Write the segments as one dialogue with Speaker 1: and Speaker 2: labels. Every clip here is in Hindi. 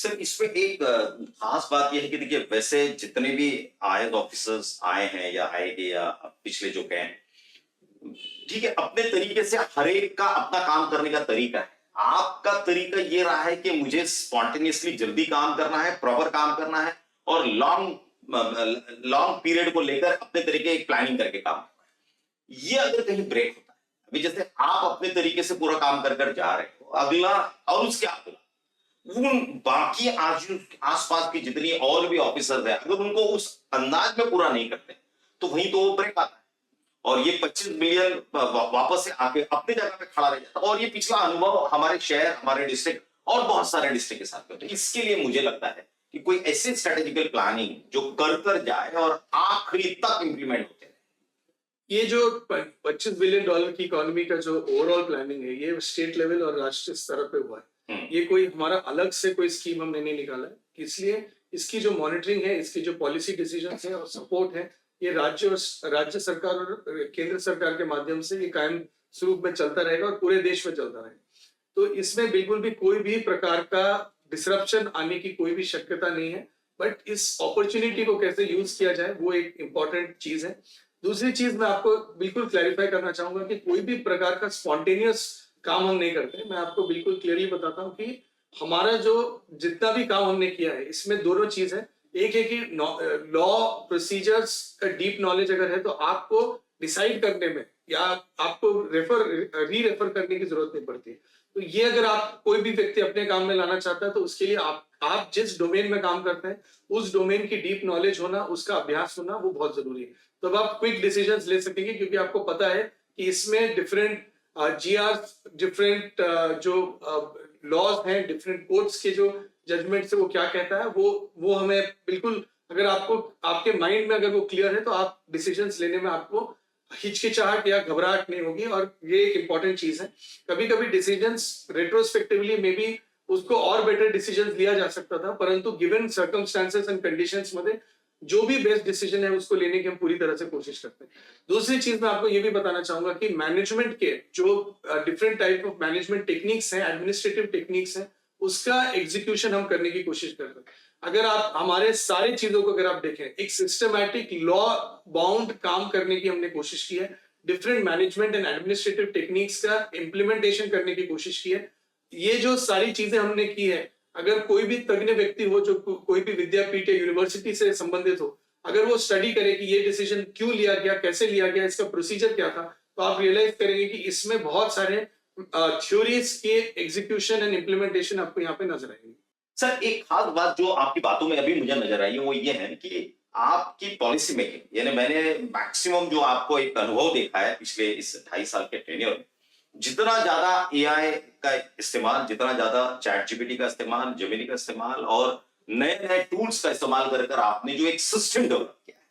Speaker 1: सर इसमें एक खास बात ये है कि देखिए वैसे जितने भी आईएएस ऑफिसर्स आए हैं या आएंगे या पिछले जो गए हैं, ठीक है, अपने तरीके से हर एक का अपना काम करने का तरीका है। आपका तरीका ये रहा है कि मुझे स्पॉन्टेनियसली जल्दी काम करना है, प्रॉपर काम करना है और लॉन्ग लॉन्ग पीरियड को लेकर अपने तरीके एक प्लानिंग करके काम करना है। ये अगर कहीं ब्रेक होता है, अभी जैसे आप अपने तरीके से पूरा काम कर कर जा रहे हो, अगला और उसके अगला उन बाकी आज आसपास की जितनी और भी ऑफिसर्स हैं, अगर उनको उस अंदाज में पूरा नहीं करते तो वहीं तो वो ब्रेक आता है और ये 25 मिलियन वापस से आके अपनी जगह पे खड़ा रह जाता है। और ये पिछला अनुभव हमारे शहर, हमारे डिस्ट्रिक्ट और बहुत सारे डिस्ट्रिक्ट के साथ होता है। इसके लिए मुझे लगता है कि कोई ऐसी स्ट्रेटेजिकल प्लानिंग जो कर जाए और आखिरी तक इंप्लीमेंट होते रहे।
Speaker 2: ये जो $25 बिलियन की इकोनॉमी का जो ओवरऑल प्लानिंग है, ये स्टेट लेवल और राष्ट्रीय स्तर पे हुआ है। ये कोई हमारा अलग से कोई स्कीम हमने नहीं निकाला है, इसलिए इसकी जो मॉनिटरिंग है, इसकी जो पॉलिसी डिसीजन है और सपोर्ट है, ये राज्य सरकार और केंद्र सरकार के माध्यम से ये कायम स्वरूप में चलता रहेगा और पूरे देश में चलता रहेगा। तो इसमें बिल्कुल भी कोई भी प्रकार का डिसरप्शन आने की कोई भी शक्यता नहीं है, बट इस अपॉर्चुनिटी को कैसे यूज किया जाए वो एक इंपॉर्टेंट चीज है। दूसरी चीज मैं आपको बिल्कुल क्लैरिफाई करना चाहूंगा कि कोई भी प्रकार का स्पॉन्टेनियस काम हम नहीं करते। मैं आपको बिल्कुल क्लियरली बताता हूँ कि हमारा जो जितना भी काम हमने किया है, इसमें दोनों चीज है। एक है कि लॉ प्रोसीजर्स का डीप नॉलेज अगर है तो आपको डिसाइड करने में या आपको री रेफर करने की जरूरत नहीं पड़ती। तो ये अगर आप कोई भी व्यक्ति अपने काम में लाना चाहता है तो उसके लिए आप जिस डोमेन में काम करते हैं उस डोमेन की डीप नॉलेज होना, उसका अभ्यास होना वो बहुत जरूरी है। तो अब आप क्विक डिसीजंस ले सकेंगे क्योंकि आपको पता है कि इसमें डिफरेंट डिफरेंट जो लॉज हैं, डिफरेंट कोर्ट्स के जो जजमेंट से वो क्या कहता है, वो हमें बिल्कुल, अगर आपको आपके माइंड में अगर वो क्लियर है तो आप डिसीजंस लेने में आपको हिचकिचाहट या घबराहट नहीं होगी। और ये एक इंपॉर्टेंट चीज है। कभी कभी डिसीजंस रेट्रोस्पेक्टिवली मे बी उसको और बेटर डिसीजंस लिया जा सकता था, परंतु गिवन सर्कमस्टांसेस एंड कंडीशंस में जो भी बेस्ट डिसीजन है उसको लेने की हम पूरी तरह से कोशिश करते हैं। दूसरी चीज मैं आपको ये भी बताना चाहूंगा कि मैनेजमेंट के जो different type of management techniques हैं, एडमिनिस्ट्रेटिव टेक्निक्स हैं, उसका एग्जीक्यूशन हम करने की कोशिश करते हैं। अगर आप हमारे सारी चीजों को अगर आप देखें, एक सिस्टमैटिक लॉ बाउंड काम करने की हमने कोशिश की है, different management and administrative techniques का इम्प्लीमेंटेशन करने की कोशिश की है। ये जो सारी चीजें हमने की है, अगर कोई भी तज्ञ व्यक्ति हो जो कोई भी विद्यापीठ या यूनिवर्सिटी से संबंधित हो, अगर वो स्टडी करे कि ये डिसीजन क्यों लिया गया, कैसे लिया गया, इसका प्रोसीजर क्या था, तो आप रियलाइज करेंगे कि इसमें बहुत सारे थ्योरीज के एग्जीक्यूशन एंड इम्प्लीमेंटेशन आपको यहाँ पे नजर आएंगे।
Speaker 1: सर एक खास बात जो आपकी बातों में अभी मुझे नजर आई है वो ये है कि आपकी पॉलिसी मेकिंग, यानी मैंने मैक्सिमम जो आपको एक अनुभव देखा है पिछले इस 2.5 साल के टेन्योर में, जितना ज्यादा एआई का इस्तेमाल, जितना ज्यादा चैट जीपीटी का इस्तेमाल, जेमिनी का इस्तेमाल और नए नए टूल्स का इस्तेमाल कर आपने जो एक सिस्टम डेवलप किया है,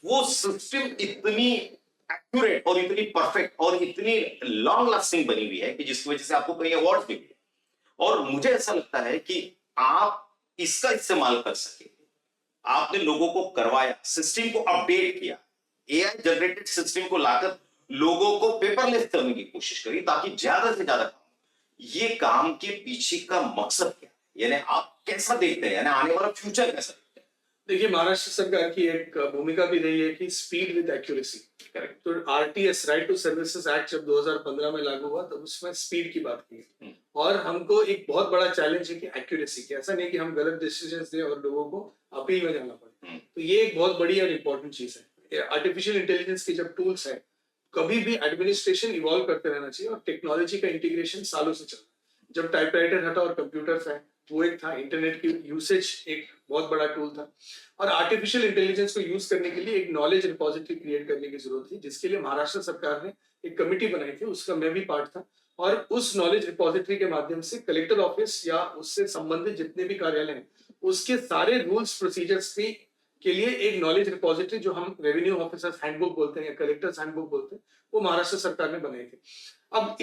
Speaker 1: वो सिस्टम इतनी एक्यूरेट और इतनी परफेक्ट और इतनी लॉन्ग लास्टिंग बनी हुई है कि जिसकी वजह से आपको कई अवार्ड भी मिले। और मुझे ऐसा लगता है कि आप इसका इस्तेमाल कर सके, आपने लोगों को करवाया, सिस्टम को अपडेट किया, एआई जनरेटेड सिस्टम को लाकर लोगों को पेपरलेस करने की कोशिश करी ताकि ज्यादा से ज्यादा काम। ये काम के पीछे का मकसद क्या है, यानी आप कैसा देखते हैं, यानी आने वाला फ्यूचर कैसा देखते हैं?
Speaker 2: देखिए, महाराष्ट्र सरकार की एक भूमिका भी रही है कि स्पीड विद एक्यूरेसी। करेक्ट। तो RTS, right to services act जब 2015 में लागू हुआ तो उसमें स्पीड की बात की और हमको एक बहुत बड़ा चैलेंज है कि एक्यूरेसी की, ऐसा नहीं कि हम गलत डिसीजंस दें और लोगों को अपील में जाना पड़े। तो ये एक बहुत बड़ी और इंपॉर्टेंट चीज है। आर्टिफिशियल इंटेलिजेंस की जब टूल्स है, कभी भी एडमिनिस्ट्रेशन इवॉल्व करते रहना चाहिए और टेक्नोलॉजी का इंटीग्रेशन सालों से चल रहा है। जब टाइपराइटर हटा और कंप्यूटर्स है, वो एक था, इंटरनेट की यूसेज एक बहुत बड़ा टूल था और आर्टिफिशियल इंटेलिजेंस को यूज करने के लिए एक नॉलेज रिपोजिटरी क्रिएट करने की जरूरत थी, जिसके लिए महाराष्ट्र सरकार ने एक कमिटी बनाई थी, उसका मैं भी पार्ट था। और उस नॉलेज रिपोजिटरी के माध्यम से कलेक्टर ऑफिस या उससे संबंधित जितने भी कार्यालय हैं, उसके सारे रूल्स प्रोसीजर्स के लिए एक नॉलेज रिपोजिटरी, जो हम रेवेन्यू ऑफिसर्स हैंडबुक बोलते हैं या कलेक्टर्स हैंडबुक बोलते हैं, वो महाराष्ट्र सरकार ने बनाई थी। अब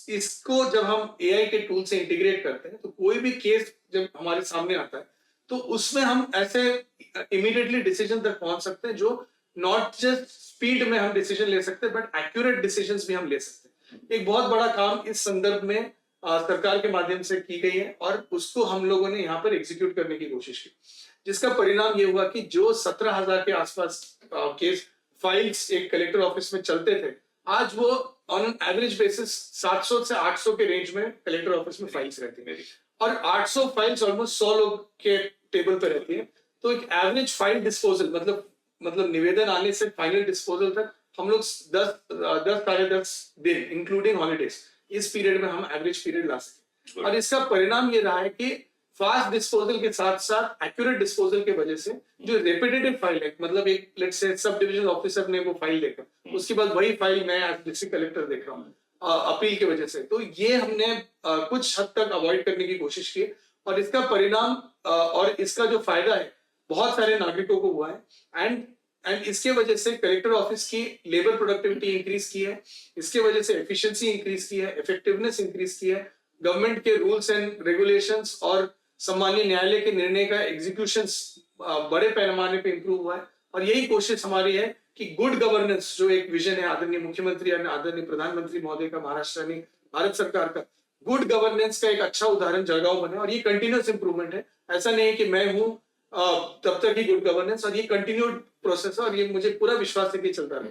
Speaker 2: इसको जब हम एआई के टूल से इंटीग्रेट करते हैं तो कोई भी केस जब हमारे सामने आता है तो उसमें हम ऐसे इमीडिएटली डिसीजन तक पहुंच सकते हैं जो नॉट जस्ट स्पीड में हम डिसीजन ले सकते हैं बट एक्यूरेट डिसीजंस भी हम ले सकते हैं। एक बहुत बड़ा काम इस संदर्भ में सरकार के माध्यम से की गई है और उसको हम लोगों ने यहाँ पर एग्जीक्यूट करने की कोशिश की, जिसका परिणाम ये हुआ कि जो 17,000 के आसपास केस फाइल्स एक कलेक्टर ऑफिस में चलते थे, आज वो ऑन एवरेज बेसिस 700 से 800 के रेंज में कलेक्टर ऑफिस में फाइल्स रहती है और 800 फाइल्स ऑलमोस्ट 100 लोग के टेबल पे रहती है। तो एक एवरेज फाइल डिस्पोजल मतलब निवेदन आने से फाइनल डिस्पोजल तक हम लोग 10 साढ़े 10 दिन इंक्लूडिंग हॉलीडेज इस पीरियड में हम एवरेज पीरियड ला सके और इसका परिणाम ये रहा है कि फास्ट डिस्पोजल के साथ साथ एक्यूरेट डिस्पोजल के वजह से जो रेपिटेटिव फाइल है, मतलब एक let's say sub division officer ने वो फाइल देखा, उसके बाद वही फाइल मैं एज डिस्ट्रिक्ट कलेक्टर देख रहा हूँ अपील की वजह से, तो ये हमने कुछ हद तक अवॉइड करने की कोशिश की और इसका परिणाम और इसका जो फायदा है बहुत सारे नागरिकों को हुआ है एंड इसके वजह से कलेक्टर ऑफिस की लेबर प्रोडक्टिविटी इंक्रीज की है, इसके वजह से एफिशिएंसी इंक्रीज की है, इफेक्टिवनेस इंक्रीज की है, गवर्नमेंट के रूल्स एंड रेगुलेशंस और सम्मानीय न्यायालय के निर्णय का एग्जीक्यूशंस बड़े पैमाने पे इंप्रूव हुआ है और यही कोशिश हमारी है कि गुड गवर्नेंस जो एक विजन है आदरणीय मुख्यमंत्री और आदरणीय प्रधानमंत्री महोदय का, महाराष्ट्र ने भारत सरकार का, गुड गवर्नेंस का एक अच्छा उदाहरण जलगांव बने और ये कंटिन्यूअस इंप्रूवमेंट है। ऐसा नहीं है कि मैं हूं तब तक ही गुड गवर्नेंस, और ये कंटिन्यूड प्रोसेस है और ये मुझे पूरा विश्वास है कि चलता रहे।